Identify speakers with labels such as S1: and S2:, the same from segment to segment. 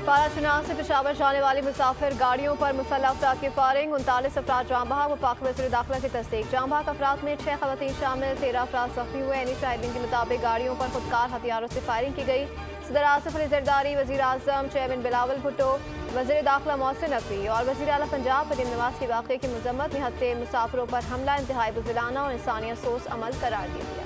S1: पारा चुनाव से पेशावर जाने वाली मुसाफिर गाड़ियों पर मुसल्लह अफराद की फायरिंग। 39 अफराद जाम बहक। वफाक वज़ीर दाखिला की तस्दीक। जाम बहक अफराद में 6 खवातीन शामिल, 13 अफराद जख्मी हुए। यानी शाहिदीन के मुताबिक गाड़ियों पर खुदकार हथियारों से फायरिंग की गई। सदर आसिफ अली जरदारी, वज़ीर आज़म चेयरमैन बिलावल भुट्टो, वज़ीर दाखिला मोहसिन नकवी और वज़ीर आला पंजाब नदीम नवाज के वाक़े की मजम्मत। निहत्ते मुसाफिरों पर हमला इंतहाई बुज़दिलाना और इंसानियत सोस अमल करार दिया गया।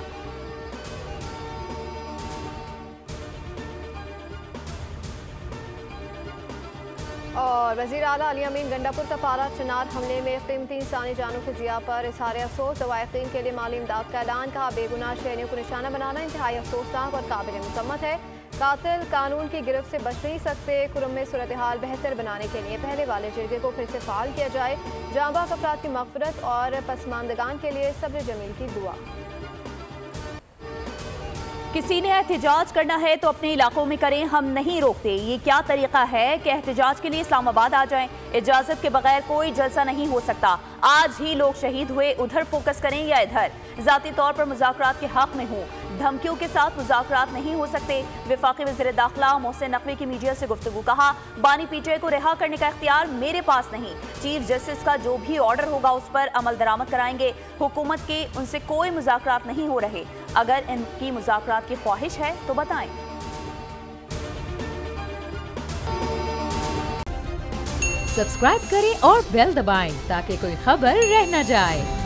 S1: और वज़ीर आला अली अमीन गंडापुर का पारा चनार हमले में कीमती इंसानी जानों की ज़िया पर इज़हार अफसोस। दवायकीन के लिए माली इमदाद का ऐलान। कहा, बेगुनाह शहरियों को निशाना बनाना इंतहाई अफसोसनाक और काबिल मजम्मत है। कातिल कानून की गिरफ्त से बच नहीं सकते। कुरम में सूरत हाल बेहतर बनाने के लिए पहले वाले जिरगे को फिर से फाल किया जाए। जाम बहक अफराद की मग़फ़िरत और पसमानदगान के लिए सब्र जमील की दुआ।
S2: किसी ने एहतजाज करना है तो अपने इलाकों में करें, हम नहीं रोकते। ये क्या तरीका है कि एहतजाज के लिए इस्लामाबाद आ जाएं? इजाजत के बगैर कोई जलसा नहीं हो सकता। आज ही लोग शहीद हुए, उधर फोकस करें या इधर। ज़ाती तौर पर मुज़ाकरात के हक में हूँ, धमकियों के साथ मुज़ाकरात नहीं हो सकते। वफाकी वज़ीर दाखिला मोहसिन नकवी की मीडिया से गुफ्तगू। कहा, बानी पीटीआई को रिहा करने का इख्तियार मेरे पास नहीं। चीफ जस्टिस का जो भी ऑर्डर होगा उस पर अमल दरामद कराएंगे। हुकूमत के उनसे कोई मुज़ाकरात नहीं हो रहे। अगर इनकी मुज़ाकरात की ख्वाहिश है तो बताएं।
S3: सब्सक्राइब करें और बेल दबाएं ताकि कोई खबर रह न जाए।